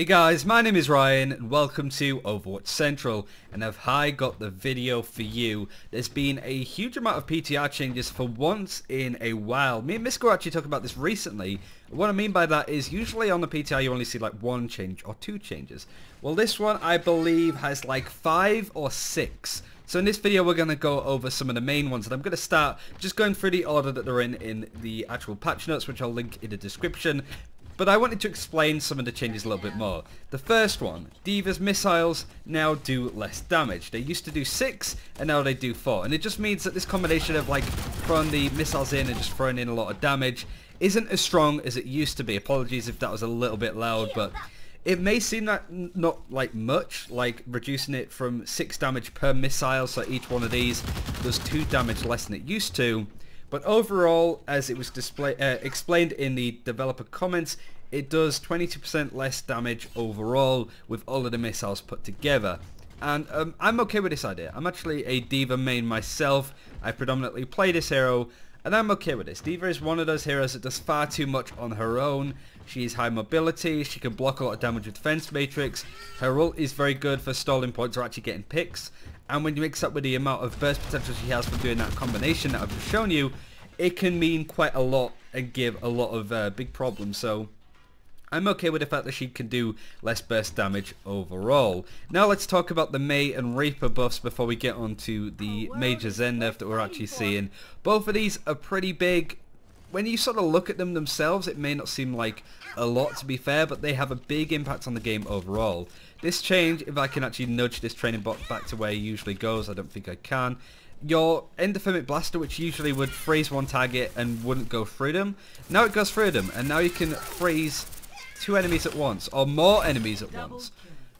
Hey guys, my name is Ryan and welcome to Overwatch Central, and have I got the video for you. There's been a huge amount of PTR changes for once in a while. Me and Misko actually talked about this recently. What I mean by that is usually on the PTR you only see like one change or two changes. Well, this one I believe has like 5 or 6. So in this video we're going to go over some of the main ones, and I'm going to start just going through the order that they're in the actual patch notes, which I'll link in the description. But I wanted to explain some of the changes a little bit more. The first one, Divas missiles now do less damage. They used to do 6 and now they do 4. And it just means that this combination of like throwing the missiles in and just throwing in a lot of damage isn't as strong as it used to be. Apologies if that was a little bit loud, but it may seem that not like much, like reducing it from 6 damage per missile, so each one of these does 2 damage less than it used to. But overall, as it was explained in the developer comments, it does 22% less damage overall with all of the missiles put together. And I'm okay with this idea. I'm actually a D.Va main myself. I predominantly play this hero, and I'm okay with this. D.Va is one of those heroes that does far too much on her own. She's high mobility, she can block a lot of damage with defense matrix. Her ult is very good for stalling points or actually getting picks. And when you mix up with the amount of burst potential she has for doing that combination that I've just shown you, it can mean quite a lot and give a lot of big problems. So I'm okay with the fact that she can do less burst damage overall. Now let's talk about the Mei and Reaper buffs before we get on to the major Zen nerf that we're actually seeing. Both of these are pretty big. When you sort of look at them themselves, it may not seem like a lot, to be fair, but they have a big impact on the game overall. This change, if I can actually nudge this training bot back to where it usually goes, I don't think I can. Your endothermic blaster, which usually would freeze one target and wouldn't go through them, now it goes through them, and now you can freeze 2 enemies at once, or more enemies at once.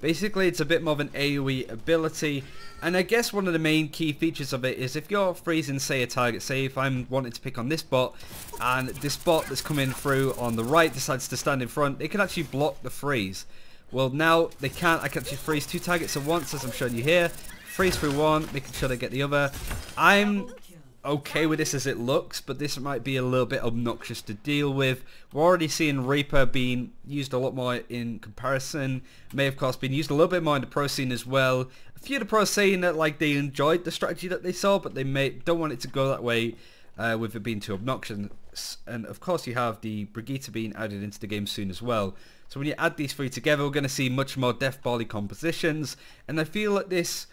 Basically, it's a bit more of an AoE ability, and I guess one of the main key features of it is if you're freezing, say, a target, say if I'm wanting to pick on this bot, and this bot that's coming through on the right decides to stand in front, they can actually block the freeze. Well, now they can't. I can actually freeze 2 targets at once, as I'm showing you here. Freeze through one, making sure they get the other. I'm okay with this as it looks, but this might be a little bit obnoxious to deal with. We're already seeing Reaper being used a lot more in comparison. May, of course, been used a little bit more in the pro scene as well. A few of the pros saying that like they enjoyed the strategy that they saw, but they don't want it to go that way with it being too obnoxious. And of course you have the Brigitte being added into the game soon as well. So when you add these 3 together, we're going to see much more death bally compositions, and I feel that this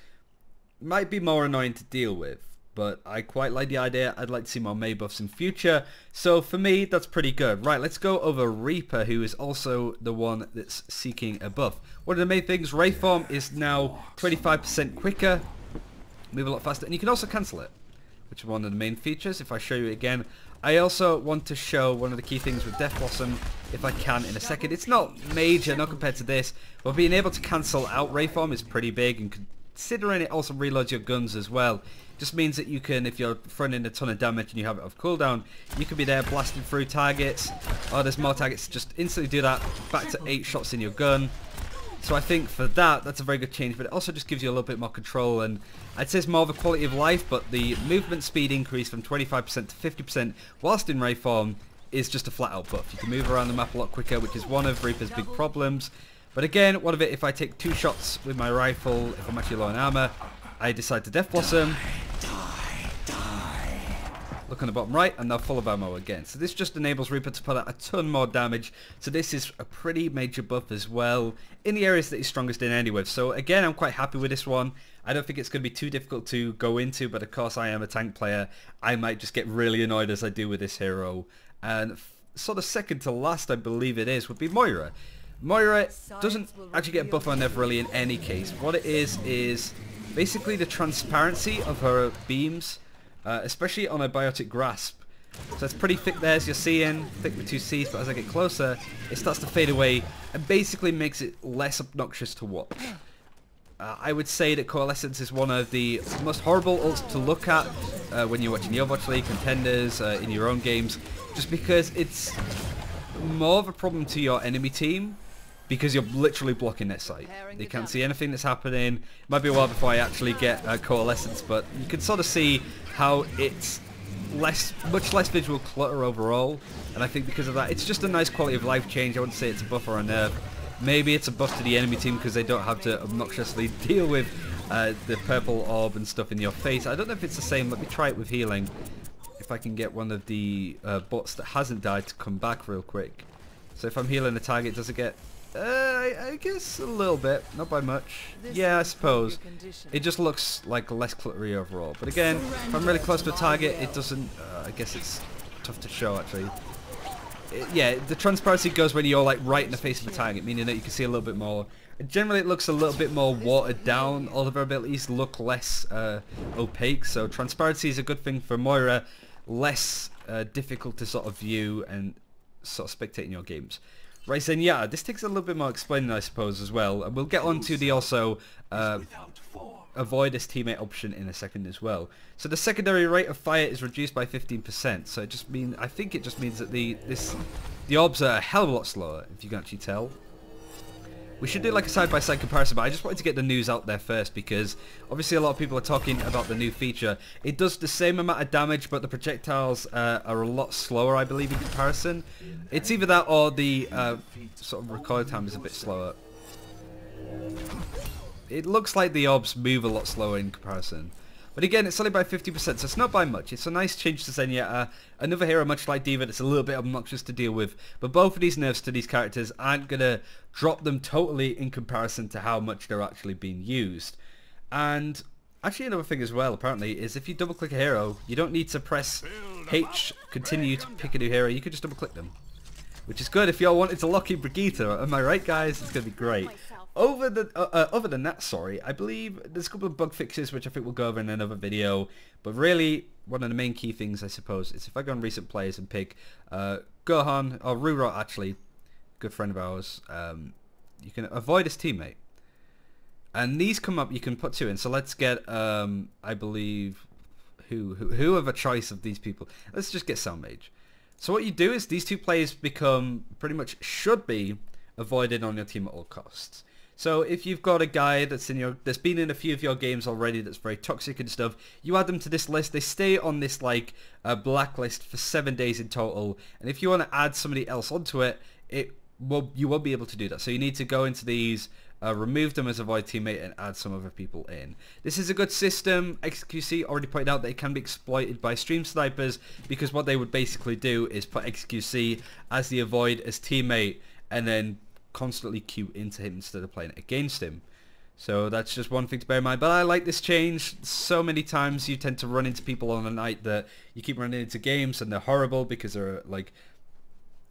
might be more annoying to deal with, but I quite like the idea. I'd like to see more Mei buffs in future, so for me that's pretty good. Right, let's go over Reaper, who is also the one that's seeking a buff. One of the main things, Ray form is now 25% quicker, move a lot faster, and you can also cancel it, which is one of the main features. If I show you again, I also want to show one of the key things with Death Blossom, if I can, in a second. It's not major, not compared to this, but being able to cancel out Ray form is pretty big, and considering it also reloads your guns as well. Just means that you can, if you're throwing in a ton of damage and you have it off cooldown, you can be there blasting through targets. Oh, there's more targets, just instantly do that, back to 8 shots in your gun. So I think for that, that's a very good change, but it also just gives you a little bit more control, and I'd say it's more of a quality of life, but the movement speed increase from 25% to 50% whilst in Ray form is just a flat out buff. You can move around the map a lot quicker, which is one of Reaper's big problems. But again, what of it if I take 2 shots with my rifle, if I'm actually low on armor, I decide to Death Blossom, look on the bottom right, and they'll full of ammo again. So this just enables Reaper to put out a ton more damage. So this is a pretty major buff as well in the areas that he's strongest in anyway. So again, I'm quite happy with this one. I don't think it's going to be too difficult to go into, but of course I am a tank player. I might just get really annoyed as I do with this hero. And sort of second to last, I believe it is, would be Moira. Moira doesn't actually get a buff on Nev really in any case. What it is basically the transparency of her beams, especially on a biotic grasp. So it's pretty thick there, as you're seeing, thick with 2 C's, but as I get closer, it starts to fade away and basically makes it less obnoxious to watch. I would say that Coalescence is one of the most horrible ults to look at when you're watching the Overwatch League, contenders, in your own games, just because it's more of a problem to your enemy team, because you're literally blocking their sight. They can't see anything that's happening. It might be a while before I actually get Coalescence, but you can sort of see how it's much less visual clutter overall, and I think because of that, it's just a nice quality of life change. I wouldn't say it's a buff or a nerf. Maybe it's a buff to the enemy team because they don't have to obnoxiously deal with the purple orb and stuff in your face. I don't know if it's the same. Let me try it with healing. If I can get one of the bots that hasn't died to come back real quick. So if I'm healing a target, does it get... I guess a little bit, not by much. Yeah, I suppose. It just looks like less cluttery overall. But again, if I'm really close to a target, it doesn't... I guess it's tough to show actually. Yeah, the transparency goes when you're like right in the face of the target, meaning that you can see a little bit more. Generally, it looks a little bit more watered down. All of her abilities look less opaque, so transparency is a good thing for Moira. Less difficult to sort of view and sort of spectate in your games. Right, Zenyatta, this takes a little bit more explaining, I suppose, as well. And we'll get on to the also avoid this teammate option in a second as well. So the secondary rate of fire is reduced by 15%. So it just means, I think it just means that the orbs are a hell of a lot slower, if you can actually tell. We should do like a side-by-side comparison, but I just wanted to get the news out there first because obviously a lot of people are talking about the new feature. It does the same amount of damage, but the projectiles are a lot slower, I believe, in comparison. It's either that or the sort of recoil time is a bit slower. It looks like the orbs move a lot slower in comparison. But again, it's only by 50%, so it's not by much. It's a nice change to Zenyatta. Another hero, much like Diva, that's a little bit obnoxious to deal with. But both of these nerfs to these characters aren't going to drop them totally in comparison to how much they're actually being used. And actually another thing as well, apparently, is if you double-click a hero, you don't need to press H, continue to pick a new hero. You can just double-click them. Which is good if y'all wanted to lock in Brigitte. Am I right, guys? It's going to be great. Other than that, sorry, I believe there's a couple of bug fixes which I think we'll go over in another video. But really, one of the main key things, I suppose, is if I go on recent players and pick Gohan, or Rurot actually, good friend of ours, you can avoid his teammate. And these come up, you can put two in. So let's get, I believe, who have a choice of these people. Let's just get Sound Mage. So what you do is these two players become, pretty much should be, avoided on your team at all costs. So if you've got a guy that's been in a few of your games already that's very toxic and stuff, you add them to this list. They stay on this like blacklist for 7 days in total. And if you want to add somebody else onto it, you won't be able to do that. So you need to go into these, remove them as avoid teammate and add some other people in. This is a good system. XQC already pointed out that it can be exploited by stream snipers because what they would basically do is put XQC as the avoid as teammate and then constantly queue into him instead of playing against him. So that's just one thing to bear in mind. But I like this change. So many times you tend to run into people on a night that you keep running into games and they're horrible because they're like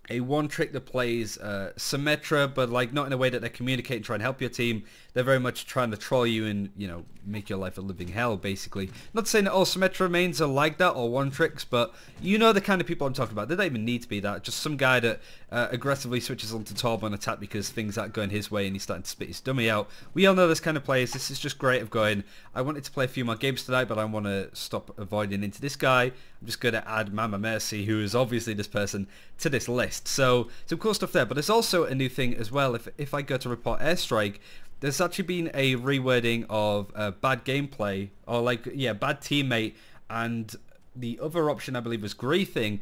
a one trick that plays Symmetra, but like not in a way that they communicate and try and help your team. They're very much trying to troll you and, you know, make your life a living hell, basically. Not saying that all Symmetra mains are like that or one tricks, but you know the kind of people I'm talking about. They don't even need to be that. Just some guy that aggressively switches onto Torb on attack because things aren't going his way and he's starting to spit his dummy out. We all know this kind of players. This is just great of going, I wanted to play a few more games tonight, but I want to stop avoiding into this guy. I'm just going to add Mama Mercy, who is obviously this person, to this list. So some cool stuff there. But there's also a new thing as well. If I go to report airstrike, there's actually been a rewording of bad gameplay or like, yeah, bad teammate, and the other option I believe was griefing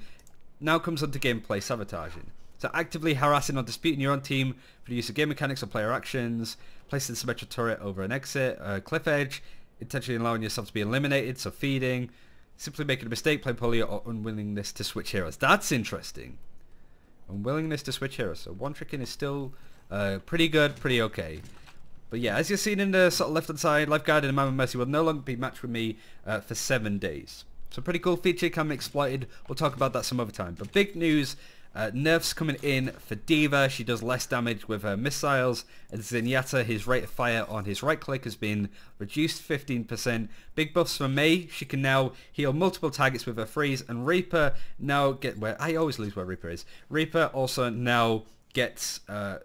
now comes onto gameplay sabotaging. So actively harassing or disputing your own team for the use of game mechanics or player actions, placing Symmetra turret over an exit, cliff edge, intentionally allowing yourself to be eliminated, so feeding, simply making a mistake, playing poorly, or unwillingness to switch heroes. That's interesting. Unwillingness to switch heroes. So one tricking is still pretty good, pretty okay. But yeah, as you're seeing in the sort of left-hand side, Lifeguard and Mama Mercy will no longer be matched with me for 7 days. So pretty cool feature, can be exploited. We'll talk about that some other time. But big news, nerfs coming in for Diva. She does less damage with her missiles. And Zenyatta, his rate of fire on his right click has been reduced 15%. Big buffs for Mei. She can now heal multiple targets with her freeze. And Reaper now I always lose where Reaper is. Reaper also now gets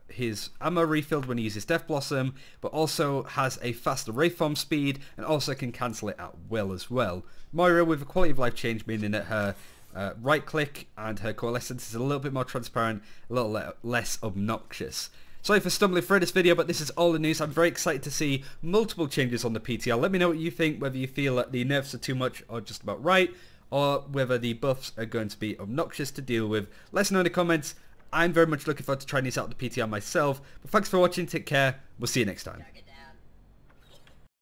his ammo refilled when he uses Death Blossom, but also has a faster waveform speed and also can cancel it at will as well. Moira with a quality of life change, meaning that her right click and her coalescence is a little bit more transparent, a little less obnoxious. Sorry for stumbling through this video, but this is all the news. I'm very excited to see multiple changes on the PTR. Let me know what you think, whether you feel that the nerfs are too much or just about right, or whether the buffs are going to be obnoxious to deal with. Let us know in the comments. I'm very much looking forward to trying these out at the PTR myself. But thanks for watching, take care, we'll see you next time.